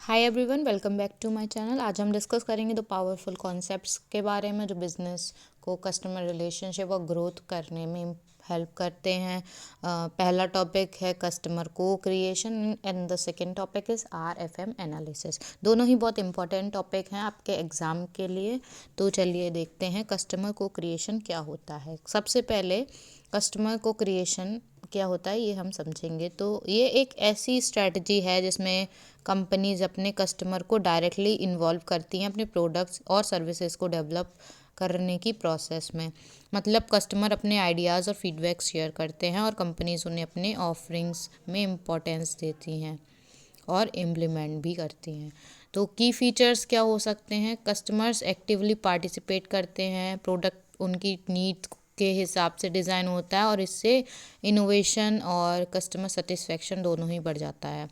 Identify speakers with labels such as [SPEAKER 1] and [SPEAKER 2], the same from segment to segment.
[SPEAKER 1] Hi everyone, welcome back to my channel. आज हम discuss करेंगे द पावरफुल कॉन्सेप्ट्स के बारे में जो बिजनेस को कस्टमर रिलेशनशिप और ग्रोथ करने में हेल्प करते हैं। पहला टॉपिक है कस्टमर को creation and the second topic is RFM analysis. दोनों ही बहुत इंपॉर्टेंट टॉपिक हैं आपके एग्ज़ाम के लिए। तो चलिए देखते हैं कस्टमर को क्रिएशन क्या होता है। सबसे पहले कस्टमर को क्रिएशन क्या होता है ये हम समझेंगे। तो ये एक ऐसी स्ट्रैटेजी है जिसमें कंपनीज अपने कस्टमर को डायरेक्टली इन्वॉल्व करती हैं अपने प्रोडक्ट्स और सर्विसेज को डेवलप करने की प्रोसेस में। मतलब कस्टमर अपने आइडियाज़ और फीडबैक शेयर करते हैं और कंपनीज उन्हें अपने ऑफरिंग्स में इम्पोर्टेंस देती हैं और इम्प्लीमेंट भी करती हैं। तो की फीचर्स क्या हो सकते हैं? कस्टमर्स एक्टिवली पार्टिसिपेट करते हैं, प्रोडक्ट उनकी नीड्स के हिसाब से डिज़ाइन होता है और इससे इनोवेशन और कस्टमर सेटिस्फेक्शन दोनों ही बढ़ जाता है।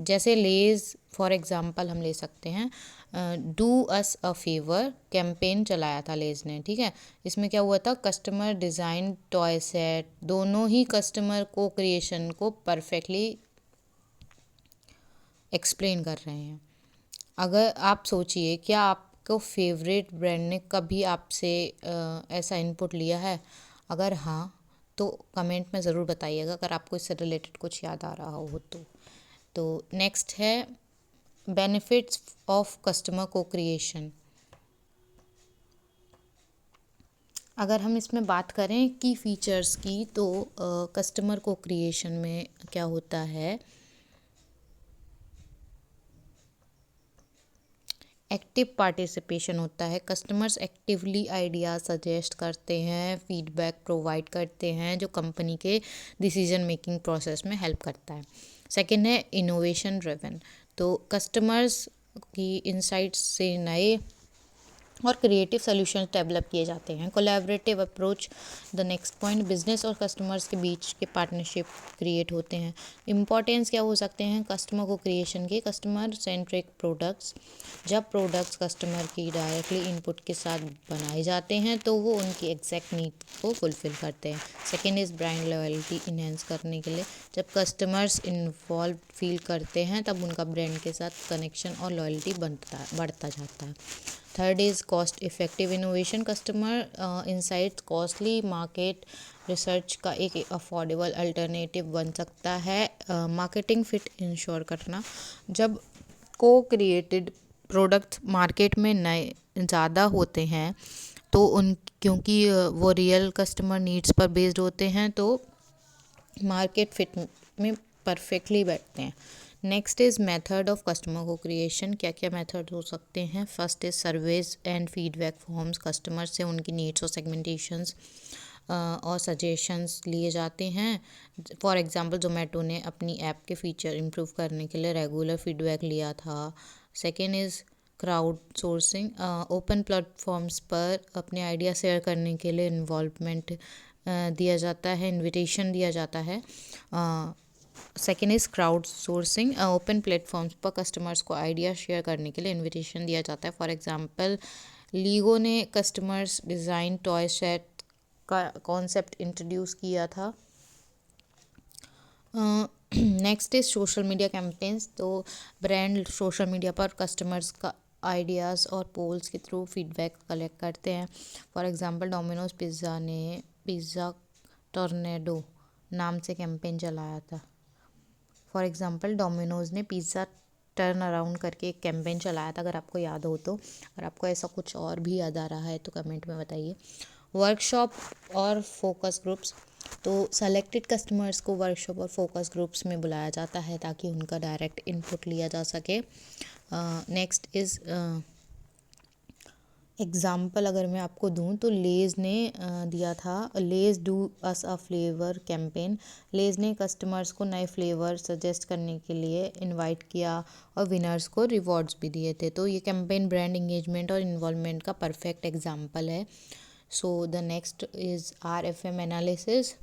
[SPEAKER 1] जैसे लेज़ फॉर एग्ज़ाम्पल हम ले सकते हैं। Do us a favour campaign चलाया था लेज़ ने, ठीक है। इसमें क्या हुआ था, कस्टमर डिज़ाइन टॉय सेट, दोनों ही कस्टमर को क्रिएशन को परफेक्टली एक्सप्लेन कर रहे हैं। अगर आप सोचिए, क्या आपको फेवरेट ब्रांड ने कभी आपसे ऐसा इनपुट लिया है? अगर हाँ, तो कमेंट में ज़रूर बताइएगा अगर आपको इससे रिलेटेड कुछ याद आ रहा हो तो नेक्स्ट है बेनिफिट्स ऑफ कस्टमर को क्रिएशन। अगर हम इसमें बात करें की फीचर्स की, तो कस्टमर को क्रिएशन में क्या होता है, एक्टिव पार्टिसिपेशन होता है। कस्टमर्स एक्टिवली आइडियाज़ सजेस्ट करते हैं, फीडबैक प्रोवाइड करते हैं जो कंपनी के डिसीजन मेकिंग प्रोसेस में हेल्प करता है। सेकंड है इनोवेशन ड्रिवन। तो कस्टमर्स की इंसाइट्स से नए और क्रिएटिव सॉल्यूशंस डेवलप किए जाते हैं। Collaborative approach, the next point, business और कस्टमर्स के बीच के पार्टनरशिप क्रिएट होते हैं। इंपॉर्टेंस क्या हो सकते हैं कस्टमर को क्रिएशन के? कस्टमर सेंट्रिक प्रोडक्ट्स, जब प्रोडक्ट्स कस्टमर की डायरेक्टली इनपुट के साथ बनाए जाते हैं तो वो उनकी एग्जैक्ट नीड को फुलफिल करते हैं। Second is brand loyalty enhance करने के लिए, जब कस्टमर्स इन्वॉल्व फील करते हैं तब उनका ब्रांड के साथ कनेक्शन और लॉयल्टी बढ़ता जाता है। Third is cost effective innovation, customer insights costly market research का एक अफोर्डेबल अल्टरनेटिव बन सकता है। मार्केटिंग फिट इंश्योर करना, जब को क्रिएटेड प्रोडक्ट मार्केट में नए ज़्यादा होते हैं तो उन क्योंकि वो रियल कस्टमर नीड्स पर बेस्ड होते हैं तो मार्केट फिट में परफेक्टली बैठते हैं। Next is method of customer को क्रिएशन। क्या क्या मेथड हो सकते हैं? First is surveys and feedback forms, customer से उनकी नीड्स और सेगमेंटेशंस और सजेशंस लिए जाते हैं। फॉर एग्जांपल जोमेटो ने अपनी ऐप के फीचर इम्प्रूव करने के लिए रेगुलर फीडबैक लिया था। Second is crowd sourcing, open platforms पर अपने आइडिया शेयर करने के लिए इन्वॉल्वमेंट दिया जाता है, इनविटेशन दिया जाता है। Second is crowd sourcing, open platforms पर कस्टमर्स को आइडिया शेयर करने के लिए इनविटेशन दिया जाता है। फॉर एग्जांपल लीगो ने कस्टमर्स डिज़ाइन टॉय सेट का कॉन्सेप्ट इंट्रोड्यूस किया था। Next is social media campaigns. तो ब्रांड सोशल मीडिया पर कस्टमर्स का आइडियाज़ और पोल्स के थ्रू फीडबैक कलेक्ट करते हैं। फॉर एग्जांपल डोमिनोज पिज़्ज़ा ने पिज़्ज़ा टॉर्नेडो नाम से कैंपेन चलाया था। फॉर एग्जांपल डोमिनोज़ ने पिज़्ज़ा टर्न अराउंड करके एक कैंपेन चलाया था, अगर आपको याद हो तो। अगर आपको ऐसा कुछ और भी याद आ रहा है तो कमेंट में बताइए। वर्कशॉप और फोकस ग्रुप्स, तो सेलेक्टेड कस्टमर्स को वर्कशॉप और फोकस ग्रुप्स में बुलाया जाता है ताकि उनका डायरेक्ट इनपुट लिया जा सके। नेक्स्ट इज़ एग्ज़ाम्पल अगर मैं आपको दूं तो लेज़ ने दिया था Lay's do us a flavour campaign. Lay's ने कस्टमर्स को नए फ्लेवर सजेस्ट करने के लिए इनवाइट किया और विनर्स को रिवॉर्ड्स भी दिए थे। तो ये कैंपेन ब्रांड इंगेजमेंट और इन्वॉल्वमेंट का परफेक्ट एग्जाम्पल है। So the next is RFM analysis.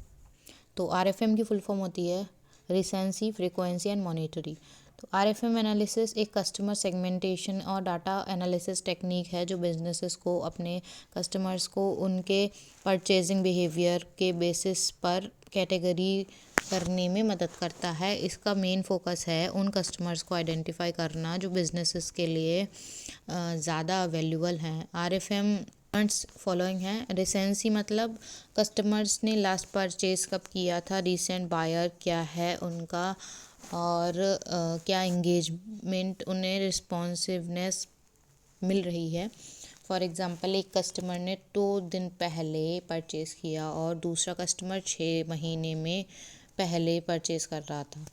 [SPEAKER 1] तो RFM की फुल फॉर्म होती है रिसेंसी, फ्रीक्वेंसी एंड मॉनिटरी। तो RFM एनालिसिस एक कस्टमर सेगमेंटेशन और डाटा एनालिसिस टेक्निक है जो बिजनेसेस को अपने कस्टमर्स को उनके परचेजिंग बिहेवियर के बेसिस पर कैटेगरी करने में मदद करता है। इसका मेन फोकस है उन कस्टमर्स को आइडेंटिफाई करना जो बिजनेसेस के लिए ज़्यादा वैल्यूबल हैं। RFM फॉलोइंग है। रिसेंसी मतलब कस्टमर्स ने लास्ट परचेज कब किया था, रीसेंट बायर क्या है उनका, और क्या इंगेजमेंट उन्हें रिस्पॉन्सिवनेस मिल रही है। फॉर एग्ज़ाम्पल एक कस्टमर ने 2 दिन पहले परचेज़ किया और दूसरा कस्टमर 6 महीने में पहले परचेज़ कर रहा था,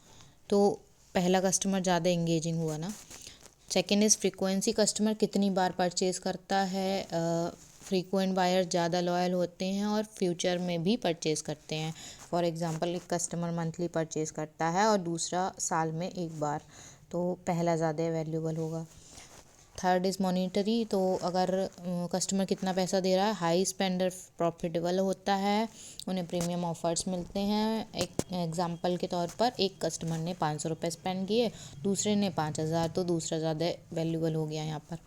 [SPEAKER 1] तो पहला कस्टमर ज़्यादा इंगेजिंग हुआ ना। सेकेंड इज़ फ्रीक्वेंसी, कस्टमर कितनी बार परचेज़ करता है। फ्रीक्वेंट बायर ज़्यादा लॉयल होते हैं और फ्यूचर में भी परचेज़ करते हैं। फॉर एग्ज़ाम्पल एक कस्टमर मंथली परचेज़ करता है और दूसरा साल में एक बार, तो पहला ज़्यादा वैल्यूबल होगा। थर्ड इज़ मॉनिटरी, तो अगर कस्टमर कितना पैसा दे रहा है, हाई स्पेंडर प्रॉफिटेबल होता है, उन्हें प्रीमियम ऑफर्स मिलते हैं। एक एग्जांपल के तौर पर एक कस्टमर ने 500 रुपये स्पेंड किए, दूसरे ने 5000, तो दूसरा ज़्यादा वैल्यूबल हो गया यहाँ पर।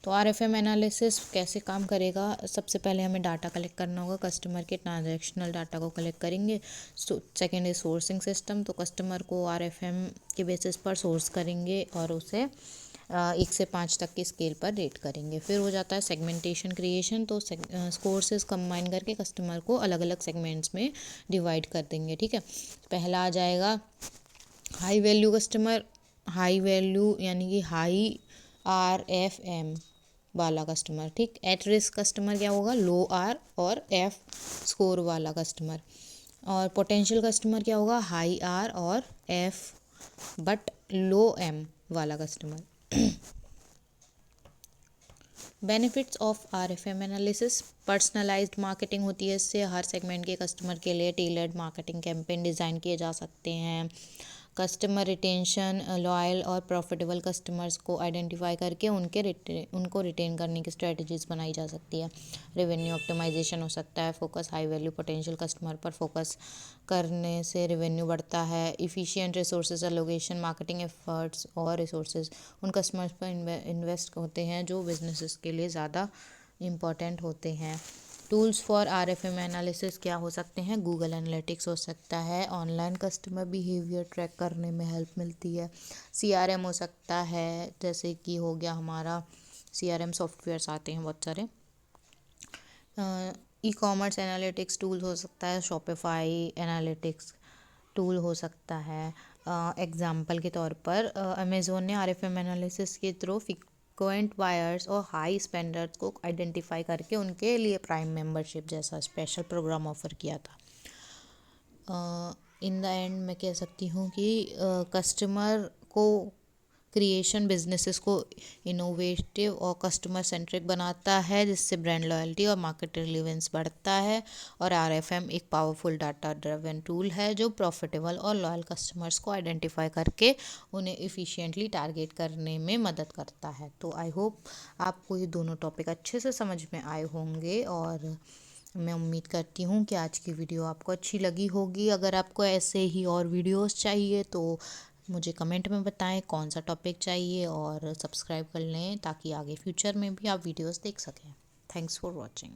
[SPEAKER 1] तो RFM एनालिसिस कैसे काम करेगा, सबसे पहले हमें डाटा कलेक्ट करना होगा, कस्टमर के ट्रांजैक्शनल डाटा को कलेक्ट करेंगे। सेकेंड इज सोर्सिंग सिस्टम, तो कस्टमर को RFM के बेसिस पर सोर्स करेंगे और उसे 1 से 5 तक के स्केल पर रेट करेंगे। फिर हो जाता है सेगमेंटेशन क्रिएशन, तो कोर्सेज कंबाइन करके कस्टमर को अलग अलग सेगमेंट्स में डिवाइड कर देंगे। ठीक है, पहला आ जाएगा high value customer, high value यानी कि हाई RFM वाला कस्टमर। ठीक, एट रिस्क कस्टमर क्या होगा, लो R और F स्कोर वाला कस्टमर। और पोटेंशियल कस्टमर क्या होगा, हाई R और F बट लो M वाला customer. Benefits of RFM analysis, personalised marketing होती है इससे, हर सेगमेंट के कस्टमर के लिए टेलर्ड मार्केटिंग कैंपेन डिज़ाइन किए जा सकते हैं। कस्टमर रिटेंशन, लॉयल और प्रॉफिटेबल कस्टमर्स को आइडेंटिफाई करके उनको रिटेन करने की स्ट्रेटजीज बनाई जा सकती है। रेवेन्यू ऑप्टिमाइजेशन हो सकता है, focus high value potential customer पर फोकस करने से रेवेन्यू बढ़ता है। Efficient resources allocation, marketing efforts और रिसोर्सेज उन कस्टमर्स पर इन्वेस्ट होते हैं जो बिजनेसेस के लिए ज़्यादा इम्पॉर्टेंट होते हैं। टूल्स फॉर RFM एनालिसिस क्या हो सकते हैं, गूगल एनालिटिक्स हो सकता है, ऑनलाइन कस्टमर बिहेवियर ट्रैक करने में हेल्प मिलती है। CRM हो सकता है, जैसे कि हो गया हमारा CRM सॉफ्टवेयर्स आते हैं बहुत सारे। E-कॉमर्स एनालिटिक्स टूल हो सकता है, शॉपिफाई एनालिटिक्स टूल हो सकता है। एग्जाम्पल के तौर पर अमेज़ोन ने RFM एनालिसिस के थ्रू फ्रीक्वेंट बायर्स और हाई स्पेंडर्स को आइडेंटिफाई करके उनके लिए प्राइम मेंबरशिप जैसा स्पेशल प्रोग्राम ऑफर किया था। इन द एंड मैं कह सकती हूँ कि कस्टमर को क्रिएशन बिजनेसेस को इनोवेटिव और कस्टमर सेंट्रिक बनाता है, जिससे ब्रांड लॉयल्टी और मार्केट रिलेवेंस बढ़ता है। और RFM एक पावरफुल डाटा ड्रिवन टूल है जो प्रॉफिटेबल और लॉयल कस्टमर्स को आइडेंटिफाई करके उन्हें इफ़िशिएंटली टारगेट करने में मदद करता है। तो आई होप आपको ये दोनों टॉपिक अच्छे से समझ में आए होंगे और मैं उम्मीद करती हूँ कि आज की वीडियो आपको अच्छी लगी होगी। अगर आपको ऐसे ही और वीडियोस चाहिए तो मुझे कमेंट में बताएं कौन सा टॉपिक चाहिए, और सब्सक्राइब कर लें ताकि आगे फ्यूचर में भी आप वीडियोस देख सकें। Thanks for watching.